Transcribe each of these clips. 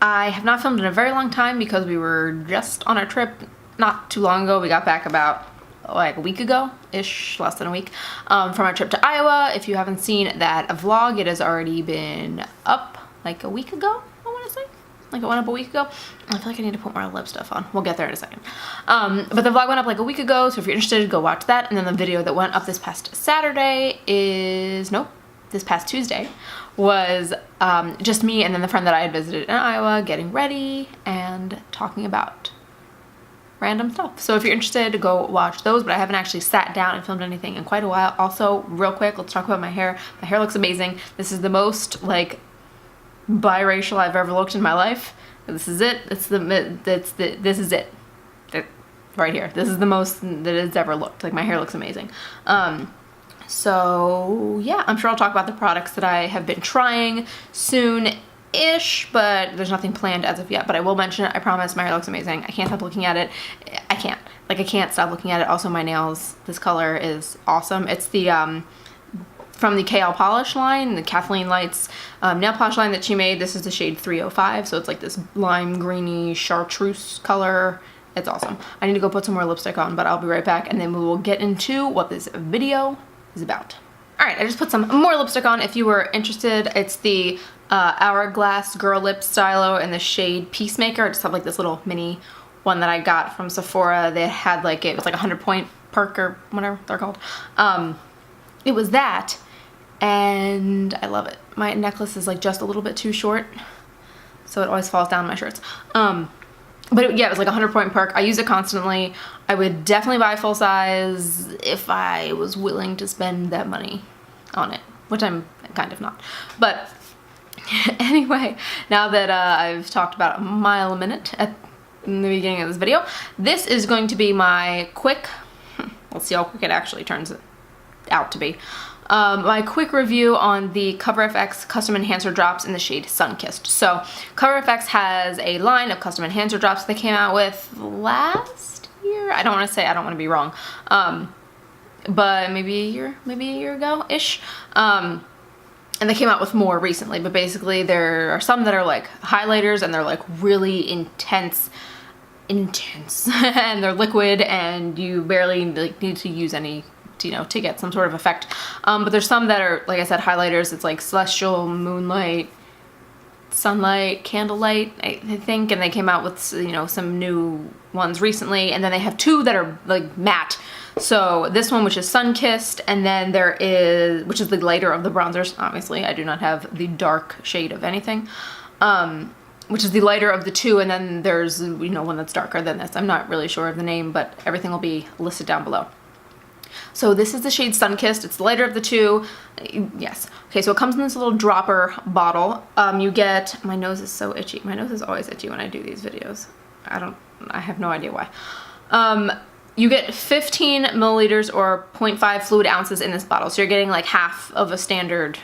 I have not filmed in a very long time because we were just on a trip not too long ago. We got back about like a week ago-ish, less than a week, from our trip to Iowa. If you haven't seen that vlog, it has already been up like a week ago, I want to say. Like it went up a week ago. I feel like I need to put more lip stuff on. We'll get there in a second. But the vlog went up like a week ago, so if you're interested, go watch that. And then the video that went up this past Saturday is, nope, this past Tuesday, was just me and then the friend that I had visited in Iowa getting ready and talking about random stuff. So if you're interested, go watch those, but I haven't actually sat down and filmed anything in quite a while. Also, real quick, let's talk about my hair. My hair looks amazing. This is the most like biracial I've ever looked in my life. This is it. This is it. Right here. This is the most that it's ever looked. Like my hair looks amazing. So yeah, I'm sure I'll talk about the products that I have been trying soon-ish, but there's nothing planned as of yet, but I will mention it. I promise. My hair looks amazing. I can't stop looking at it. I can't stop looking at it. Also, my nails, this color is awesome. It's the from the KL polish line, the KathleenLights nail polish line that she made. This is the shade 305, so it's like this lime greeny chartreuse color. It's awesome. I need to go put some more lipstick on, but I'll be right back, and then we will get into what this video is about. All right, I just put some more lipstick on if you were interested. It's the Hourglass Girl Lip Stylo in the shade Peacemaker. I just have like this little mini one that I got from Sephora. They had like, it was like a 100-point perk or whatever they're called. It was that, and I love it. My necklace is like just a little bit too short, so it always falls down my shirts. But yeah, it was like a 100-point perk. I use it constantly. I would definitely buy full size if I was willing to spend that money on it, which I'm kind of not. But anyway, now that I've talked about a mile a minute in the beginning of this video, this is going to be my quick, let's see how quick it actually turns out to be. My quick review on the CoverFX Custom Enhancer Drops in the shade Sunkissed. So CoverFX has a line of custom enhancer drops they came out with last year. I don't want to say, I don't want to be wrong. But maybe a year ago-ish. And they came out with more recently, but basically there are some that are like highlighters and they're like really intense and they're liquid and you barely like need to use any, you know, to get some sort of effect. But there's some that are, like I said, highlighters. It's like Celestial, Moonlight, Sunlight, Candlelight, I think, and they came out with, you know, some new ones recently, and then they have two that are like matte. So this one, which is Sunkissed, and then there is, which is the lighter of the bronzers, obviously. I do not have the dark shade of anything, which is the lighter of the two, and then there's, you know, one that's darker than this. I'm not really sure of the name, but everything will be listed down below. So this is the shade Sunkissed. It's the lighter of the two. Yes. Okay, so it comes in this little dropper bottle. You get, my nose is so itchy. My nose is always itchy when I do these videos. I have no idea why. You get 15 milliliters or 0.5 fluid ounces in this bottle. So you're getting like half of a standard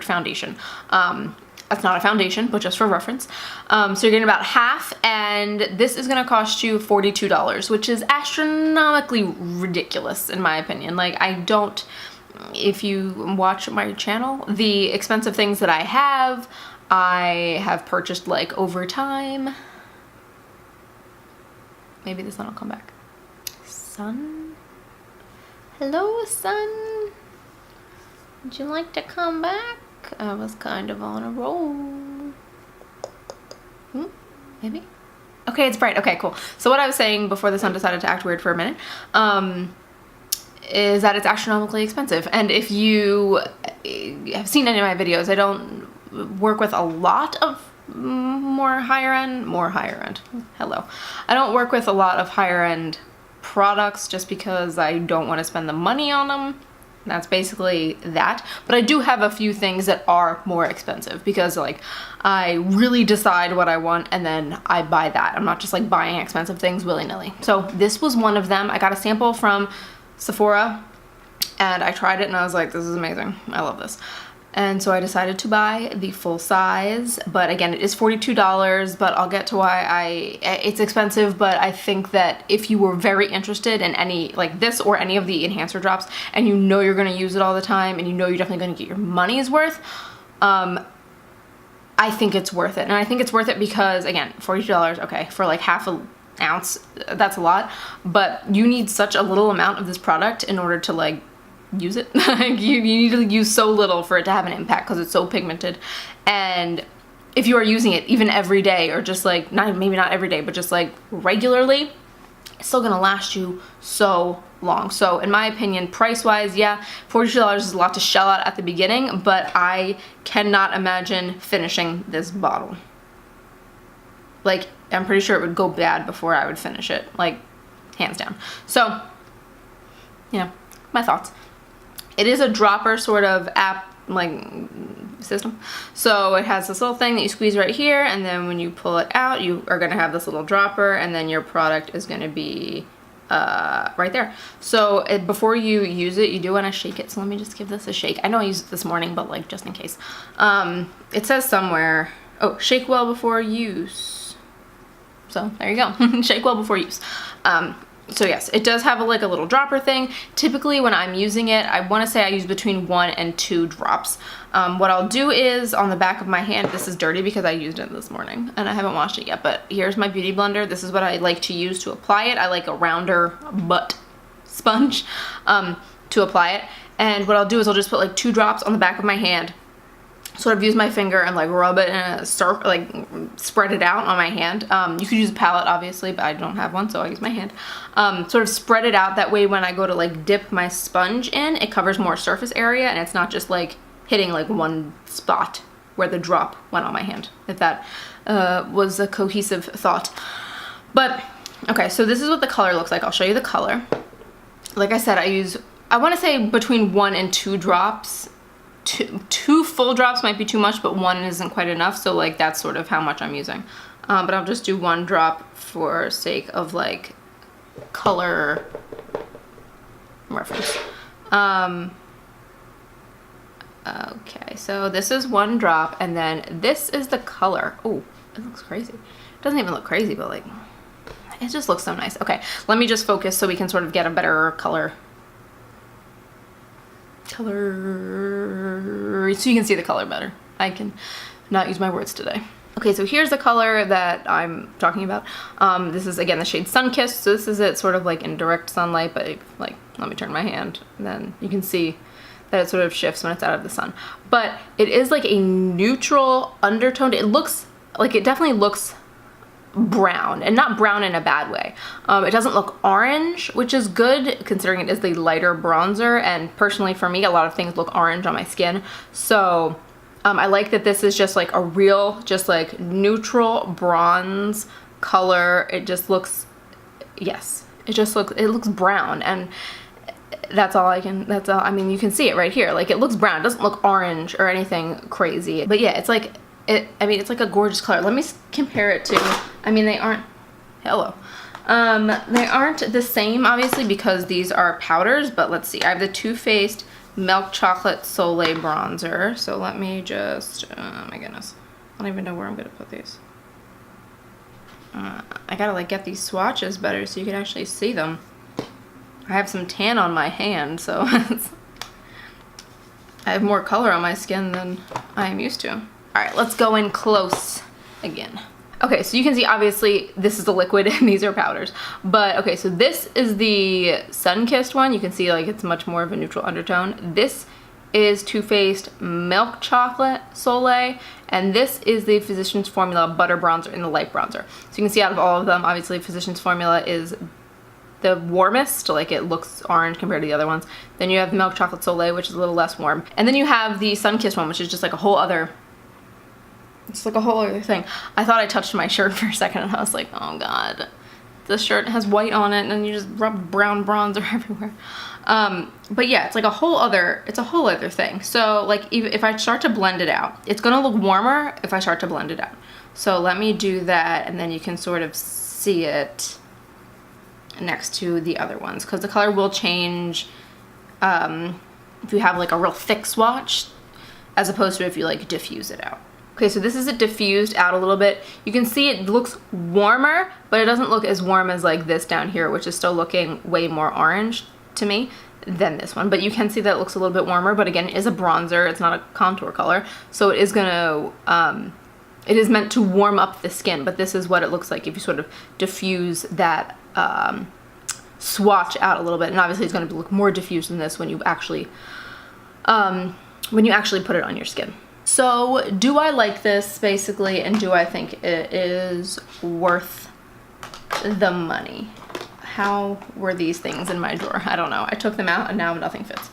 foundation. That's not a foundation, but just for reference. So you're getting about half, and this is gonna cost you $42, which is astronomically ridiculous in my opinion. Like, I don't, if you watch my channel, the expensive things that I have purchased like over time. Maybe this one will come back. Sun? Hello, sun? Would you like to come back? I was kind of on a roll. Maybe? Okay, it's bright. Okay, cool. So what I was saying before the sun decided to act weird for a minute, is that it's astronomically expensive. And if you have seen any of my videos, I don't work with a lot of more higher end. Hello. I don't work with a lot of higher end products just because I don't want to spend the money on them. That's basically that. But I do have a few things that are more expensive because like I really decide what I want and then I buy that. I'm not just like buying expensive things willy-nilly. So this was one of them. I got a sample from Sephora and I tried it and I was like, this is amazing. I love this. And so I decided to buy the full size, but again, it is $42, but I'll get to why it's expensive, but I think that if you were very interested in any, like this or any of the enhancer drops, and you know you're gonna use it all the time, and you know you're definitely gonna get your money's worth, I think it's worth it. And I think it's worth it because, again, $42, okay, for like half an ounce, that's a lot, but you need such a little amount of this product in order to like use it. you need to use so little for it to have an impact because it's so pigmented. And if you are using it even every day, or just like, maybe not every day, but just like regularly, it's still gonna last you so long. So in my opinion, price-wise, yeah, $42 is a lot to shell out at the beginning, but I cannot imagine finishing this bottle. Like, I'm pretty sure it would go bad before I would finish it, like, hands down. So, you know, my thoughts. It is a dropper sort of app, like, system. So it has this little thing that you squeeze right here, and then when you pull it out, you are gonna have this little dropper, and then your product is gonna be right there. So before you use it, you do want to shake it. So let me just give this a shake. I know I used it this morning, but like just in case. It says somewhere, oh, shake well before use. So there you go. Shake well before use. So yes, it does have like a little dropper thing. Typically when I'm using it, I want to say I use between 1 and 2 drops. What I'll do is on the back of my hand, this is dirty because I used it this morning and I haven't washed it yet, but here's my beauty blender. This is what I like to use to apply it. I like a rounder butt sponge to apply it. And what I'll do is I'll just put like 2 drops on the back of my hand, sort of use my finger and like rub it and like spread it out on my hand. You could use a palette obviously, but I don't have one, so I use my hand. Sort of spread it out, that way when I go to like dip my sponge in, it covers more surface area and it's not just like hitting like one spot where the drop went on my hand, if that was a cohesive thought. But okay, so this is what the color looks like. I'll show you the color. Like I said, I want to say between 1 and 2 drops. Two full drops might be too much, but 1 isn't quite enough, so like that's sort of how much I'm using. But I'll just do 1 drop for sake of like color reference. Okay, so this is 1 drop, and then this is the color. Oh, it looks crazy. It doesn't even look crazy, but like, it just looks so nice. Okay, let me just focus so we can sort of get a better color. So you can see the color better. I can not use my words today. Okay, so here's the color that I'm talking about. This is again the shade Sunkissed. So this is it sort of like in direct sunlight, but like, let me turn my hand, and then you can see that it sort of shifts when it's out of the sun. But it is like a neutral undertone. It looks like, it definitely looks brown, and not brown in a bad way. It doesn't look orange, which is good considering it is the lighter bronzer, and personally for me a lot of things look orange on my skin. So I like that this is just like a real, just like neutral bronze color. It just looks, yes, it looks brown, and that's all, I mean, you can see it right here. Like, it looks brown, it doesn't look orange or anything crazy. But yeah, it's like, I mean, it's like a gorgeous color. Let me compare it to, I mean, they aren't, hello. They aren't the same, obviously, because these are powders, but let's see. I have the Too Faced Milk Chocolate Soleil Bronzer. So let me just, oh my goodness. I don't even know where I'm gonna put these. I gotta like get these swatches better so you can actually see them. I have some tan on my hand, so I have more color on my skin than I am used to. All right, let's go in close again. Okay, so you can see obviously this is the liquid and these are powders. But okay, so this is the Sunkissed one. You can see like it's much more of a neutral undertone. This is Too Faced Milk Chocolate Soleil, and this is the Physicians Formula Butter Bronzer in the light bronzer. So you can see out of all of them, obviously Physicians Formula is the warmest, like it looks orange compared to the other ones. Then you have Milk Chocolate Soleil, which is a little less warm. And then you have the Sunkissed one, which is just like a whole other, it's like a whole other thing. I thought I touched my shirt for a second and I was like, oh god, this shirt has white on it, and then you just rub brown bronzer everywhere. But yeah, it's like a whole other, it's a whole other thing. So like if I start to blend it out, it's gonna look warmer if I start to blend it out. So let me do that, and then you can sort of see it next to the other ones, because the color will change if you have like a real thick swatch as opposed to if you like diffuse it out. Okay, so this is it diffused out a little bit. You can see it looks warmer, but it doesn't look as warm as like this down here, which is still looking way more orange to me than this one. But you can see that it looks a little bit warmer, but again, it is a bronzer, it's not a contour color, so it is gonna it is meant to warm up the skin, but this is what it looks like if you sort of diffuse that swatch out a little bit. And obviously it's going to look more diffused than this when you actually put it on your skin. So do I like this basically, and do I think it is worth the money? How were these things in my drawer? I don't know. I took them out and now nothing fits.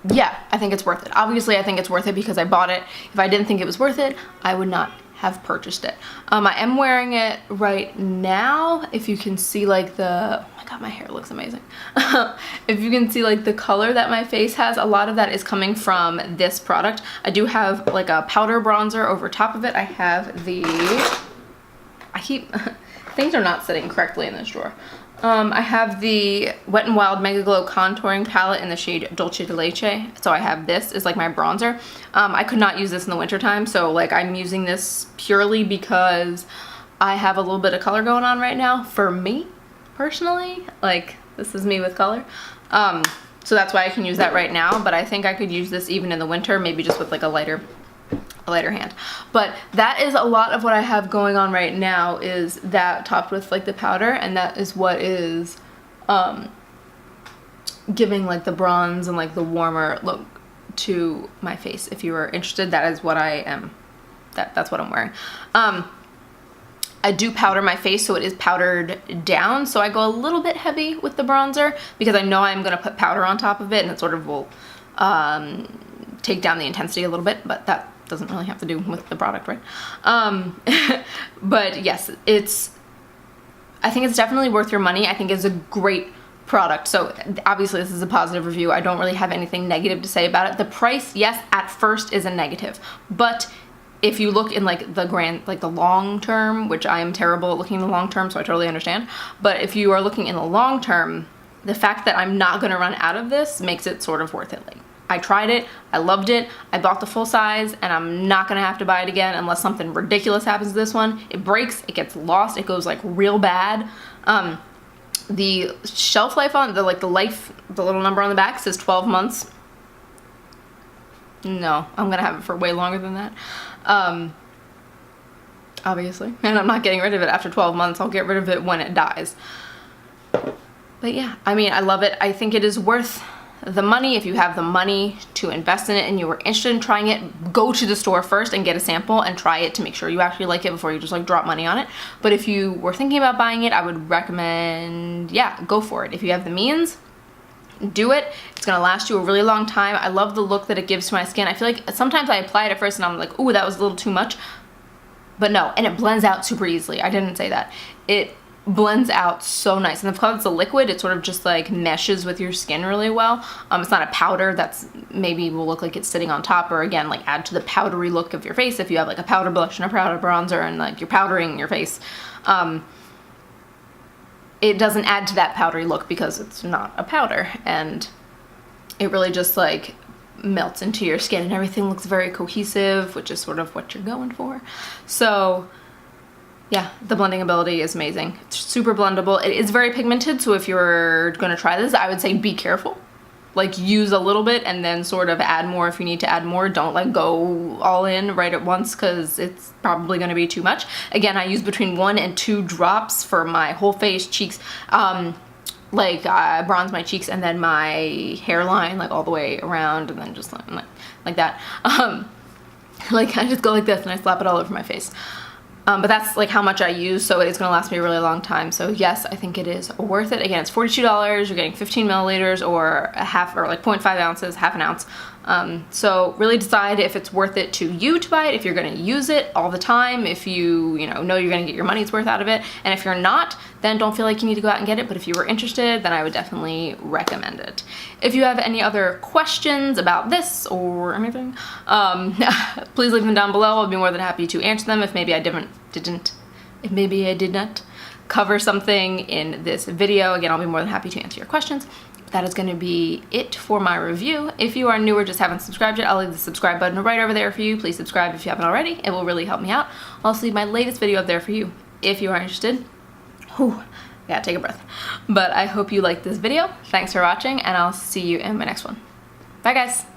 Yeah, I think it's worth it. Obviously, I think it's worth it because I bought it. If I didn't think it was worth it, I would not have purchased it. I am wearing it right now. If you can see like the, oh my god, my hair looks amazing. If you can see like the color that my face has, a lot of that is coming from this product. I do have like a powder bronzer over top of it. I have the, things are not sitting correctly in this drawer. I have the Wet n Wild Mega Glow Contouring Palette in the shade Dolce de Leche. So I have this is like my bronzer. I could not use this in the winter time, so like I'm using this purely because I have a little bit of color going on right now for me personally. Like this is me with color. So that's why I can use that right now, but I think I could use this even in the winter, maybe just with like a lighter hand. But that is a lot of what I have going on right now, is that topped with like the powder, and that is what is giving like the bronze and like the warmer look to my face. If you are interested, that is what I am, that's what I'm wearing. I do powder my face, so it is powdered down, so I go a little bit heavy with the bronzer because I know I'm gonna put powder on top of it, and it sort of will take down the intensity a little bit, but that doesn't really have to do with the product, right? But yes, I think it's definitely worth your money. I think it's a great product. So obviously this is a positive review. I don't really have anything negative to say about it. The price, yes, at first is a negative, but if you look in like the long term, which I am terrible at looking in the long term, so I totally understand. But if you are looking in the long term, the fact that I'm not gonna run out of this makes it sort of worth it. Like, I tried it, I loved it, I bought the full size, and I'm not gonna have to buy it again unless something ridiculous happens to this one. It breaks, it gets lost, it goes like real bad. The shelf life on, the little number on the back says 12 months. No, I'm gonna have it for way longer than that. Obviously, and I'm not getting rid of it after 12 months, I'll get rid of it when it dies. But yeah, I mean, I love it. I think it is worth the money. If you have the money to invest in it and you were interested in trying it, go to the store first and get a sample and try it to make sure you actually like it before you just like drop money on it. But if you were thinking about buying it, I would recommend, yeah, go for it. If you have the means, do it. It's gonna last you a really long time. I love the look that it gives to my skin. I feel like sometimes I apply it at first and I'm like, ooh, that was a little too much. But no, and it blends out super easily. I didn't say that. It blends out so nice, and because it's a liquid, it sort of just like meshes with your skin really well. It's not a powder that's maybe will look like it's sitting on top, or again, like add to the powdery look of your face if you have like a powder blush and a powder bronzer and like you're powdering your face. It doesn't add to that powdery look because it's not a powder, and it really just like melts into your skin and everything looks very cohesive, which is sort of what you're going for. So yeah, the blending ability is amazing. It's super blendable. It is very pigmented, so if you're gonna try this, I would say be careful. Like, use a little bit and then sort of add more if you need to add more. Don't like go all in right at once because it's probably gonna be too much. Again, I use between 1 and 2 drops for my whole face, cheeks, I bronze my cheeks and then my hairline, like all the way around, and then just like that. Like I just go like this and I slap it all over my face. But that's like how much I use, so it is gonna last me a really long time. So yes, I think it is worth it. Again, it's $42. You're getting 15 milliliters or a half, or like 0.5 ounces, half an ounce. So really decide if it's worth it to you to buy it, if you're gonna use it all the time, if you know you're gonna get your money's worth out of it. And if you're not, then don't feel like you need to go out and get it. But if you were interested, then I would definitely recommend it. If you have any other questions about this or anything, please leave them down below. I'll be more than happy to answer them. If maybe I did not cover something in this video, again, I'll be more than happy to answer your questions. That is going to be it for my review. If you are new or just haven't subscribed yet, I'll leave the subscribe button right over there for you. Please subscribe if you haven't already. It will really help me out. I'll also leave my latest video up there for you if you are interested. Whew, gotta take a breath. But I hope you liked this video. Thanks for watching, and I'll see you in my next one. Bye, guys.